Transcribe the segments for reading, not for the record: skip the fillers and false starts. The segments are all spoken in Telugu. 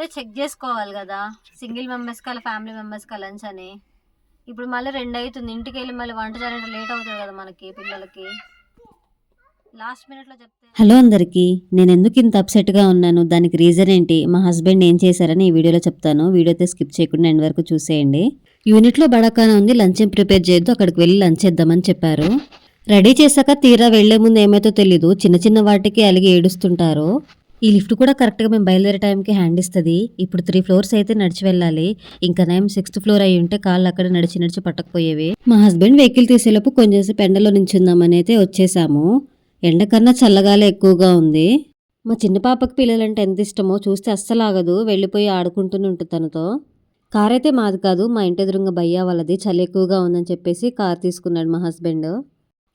ముందే చెక్ చేసుకోవాలి కదా, సింగిల్ మెంబర్స్కి అలా ఫ్యామిలీ మెంబర్స్కి లంచ్ అని. ఇప్పుడు మళ్ళీ 2 అవుతుంది, ఇంటికి వెళ్ళి మళ్ళీ వంట చేయాలంటే లేట్ అవుతుంది కదా మనకి పిల్లలకి. లాస్ట్ మినిట్లో చెప్తే. హలో అందరికీ, నేను ఎందుకు ఇంత అప్సెట్గా ఉన్నాను, దానికి రీజన్ ఏంటి, మా హస్బెండ్ ఏం చేశారని ఈ వీడియోలో చెప్తాను. వీడియో అయితే స్కిప్ చేయకుండా ఎండ్ వరకు చూసేయండి. యూనిట్లో బడకాన ఉంది, లంచ్ ఏం ప్రిపేర్ చేయొద్దు, అక్కడికి వెళ్ళి లంచ్ చేద్దామని చెప్పారు. రెడీ చేశాక తీరా వెళ్లే ముందు ఏమైతే తెలీదు, చిన్న చిన్న వాటికి అలిగి ఏడుస్తుంటారు. ఈ లిఫ్ట్ కూడా కరెక్ట్గా మేము బయలుదేరే టైంకి హ్యాండ్ ఇస్తుంది. ఇప్పుడు 3 ఫ్లోర్స్ అయితే నడిచి వెళ్ళాలి. ఇంకా నయం 6th ఫ్లోర్ అయి ఉంటే కాళ్ళు అక్కడ నడిచి పట్టకపోయేవి. మా హస్బెండ్ వెహికల్ తీసేలోపు కొంచెంసేపు ఎండలో నించుందామని అయితే వచ్చేసాము. ఎండ కన్నా చల్లగాలి ఎక్కువగా ఉంది. మా చిన్న పాపకి పిల్లలంటే ఎంత ఇష్టమో చూస్తే అస్సలు ఆగదు, వెళ్ళిపోయి ఆడుకుంటూనే ఉంటుంది తనతో. కార్ అయితే మాది కాదు, మా ఇంటి ఎదురుగా భయ్యా వాళ్ళది. చలి ఎక్కువగా ఉందని చెప్పేసి కార్ తీసుకున్నాడు మా హస్బెండ్.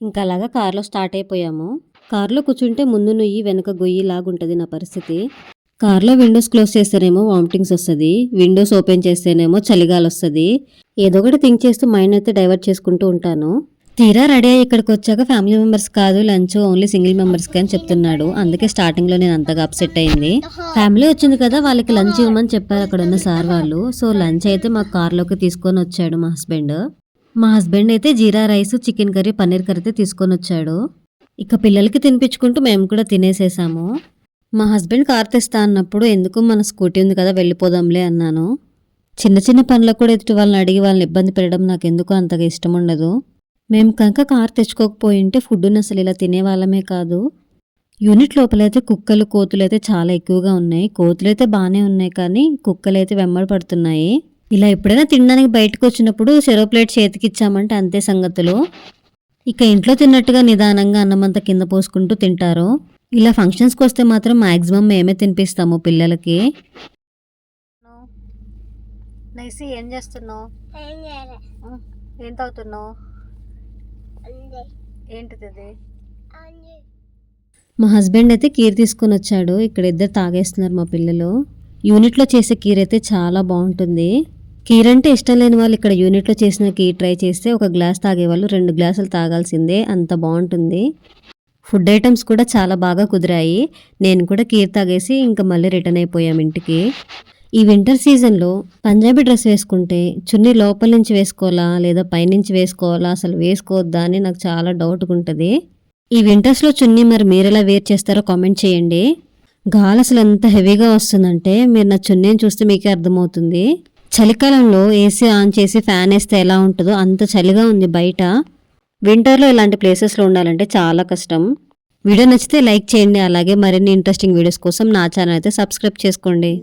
ఇంకా అలాగా కార్లో స్టార్ట్ అయిపోయాము. కార్లో కూర్చుంటే ముందు నుయ్యి వెనక గొయ్యి లాగుంటుంది నా పరిస్థితి. కార్లో విండోస్ క్లోజ్ చేస్తేనేమో వామిటింగ్స్ వస్తుంది, విండోస్ ఓపెన్ చేస్తేనేమో చలిగాలి వస్తుంది. ఏదో ఒకటి థింక్ చేస్తూ మైండ్ అయితే డైవర్ట్ చేసుకుంటూ ఉంటాను. తీరా రెడీ అయ్యి ఇక్కడికి వచ్చాక ఫ్యామిలీ మెంబర్స్ కాదు లంచ్ ఓన్లీ సింగిల్ మెంబర్స్కి అని చెప్తున్నాడు. అందుకే స్టార్టింగ్లో నేను అంతగా అప్సెట్ అయింది. ఫ్యామిలీ వచ్చింది కదా, వాళ్ళకి లంచ్ ఇవ్వమని చెప్పారు అక్కడ ఉన్న సార్ వాళ్ళు. సో లంచ్ అయితే మా కార్లోకి తీసుకొని వచ్చాడు మా హస్బెండ్. మా హస్బెండ్ అయితే jeera rice, chicken curry, paneer curry అయితే తీసుకొని వచ్చాడు. ఇక పిల్లలకి తినిపించుకుంటూ మేము కూడా తినేసేసాము. మా హస్బెండ్ కార్ తెస్తా అన్నప్పుడు ఎందుకు మన స్కూటీ ఉంది కదా వెళ్ళిపోదాంలే అన్నాను. చిన్న చిన్న పనులకు కూడా ఎదుటి వాళ్ళని అడిగి వాళ్ళని ఇబ్బంది పెట్టడం నాకు ఎందుకు అంతగా ఇష్టం ఉండదు. మేము కనుక కార్ తెచ్చుకోకపోయింటే ఫుడ్ని అసలు ఇలా తినేవాళ్ళమే కాదు. యూనిట్ లోపలైతే కుక్కలు, కోతులు అయితే చాలా ఎక్కువగా ఉన్నాయి. కోతులు అయితే బాగానే ఉన్నాయి కానీ కుక్కలు అయితే వెంబడి పడుతున్నాయి. ఇలా ఎప్పుడైనా తినడానికి బయటకు వచ్చినప్పుడు చెరో ప్లేట్ చేతికిచ్చామంటే అంతే సంగతులు. ఇక ఇంట్లో తిన్నట్టుగా నిదానంగా అన్నమంతా కింద పోసుకుంటూ తింటారు. ఇలా ఫంక్షన్స్కి వస్తే మాత్రం మ్యాక్సిమం మేమే తినిపిస్తాము పిల్లలకి. నైసి ఏం చేస్తున్నావు? ఏం తాగుతున్నావు? ఏంటిది? మా హస్బెండ్ అయితే కీర్ తీసుకొని వచ్చాడు. ఇక్కడ ఇద్దరు తాగేస్తున్నారు మా పిల్లలు. యూనిట్లో చేసే కీర్ అయితే చాలా బాగుంటుంది. కీర్ అంటే ఇష్టం లేని వాళ్ళు ఇక్కడ యూనిట్లో చేసిన కీర్ ట్రై చేస్తే 1 గ్లాస్ తాగేవాళ్ళు 2 గ్లాసులు తాగాల్సిందే, అంత బాగుంటుంది. ఫుడ్ ఐటమ్స్ కూడా చాలా బాగా కుదిరాయి. నేను కూడా కీర్ తాగేసి ఇంకా మళ్ళీ రిటర్న్ అయిపోయాం ఇంటికి. ఈ వింటర్ సీజన్లో పంజాబీ డ్రెస్ వేసుకుంటే చున్నీ లోపల నుంచి వేసుకోవాలా లేదా పైనుంచి వేసుకోవాలా, అసలు వేసుకోవద్దా అని నాకు చాలా డౌట్గా ఉంటుంది. ఈ వింటర్స్లో చున్నీ మరి మీరు ఎలా వేర్ చేస్తారో కామెంట్ చేయండి. గాలి అసలు ఎంత హెవీగా వస్తుందంటే మీరు నా చున్నీని చూస్తే మీకే అర్థమవుతుంది. చలికాలంలో ఏసీ ఆన్ చేసి ఫ్యాన్ వేస్తే ఎలా ఉంటుందో అంత చలిగా ఉంది బయట. వింటర్లో ఇలాంటి ప్లేసెస్లో ఉండాలంటే చాలా కష్టం. వీడియో నచ్చితే లైక్ చేయండి, అలాగే మరిన్ని ఇంట్రెస్టింగ్ వీడియోస్ కోసం నా ఛానల్ అయితే సబ్స్క్రైబ్ చేసుకోండి.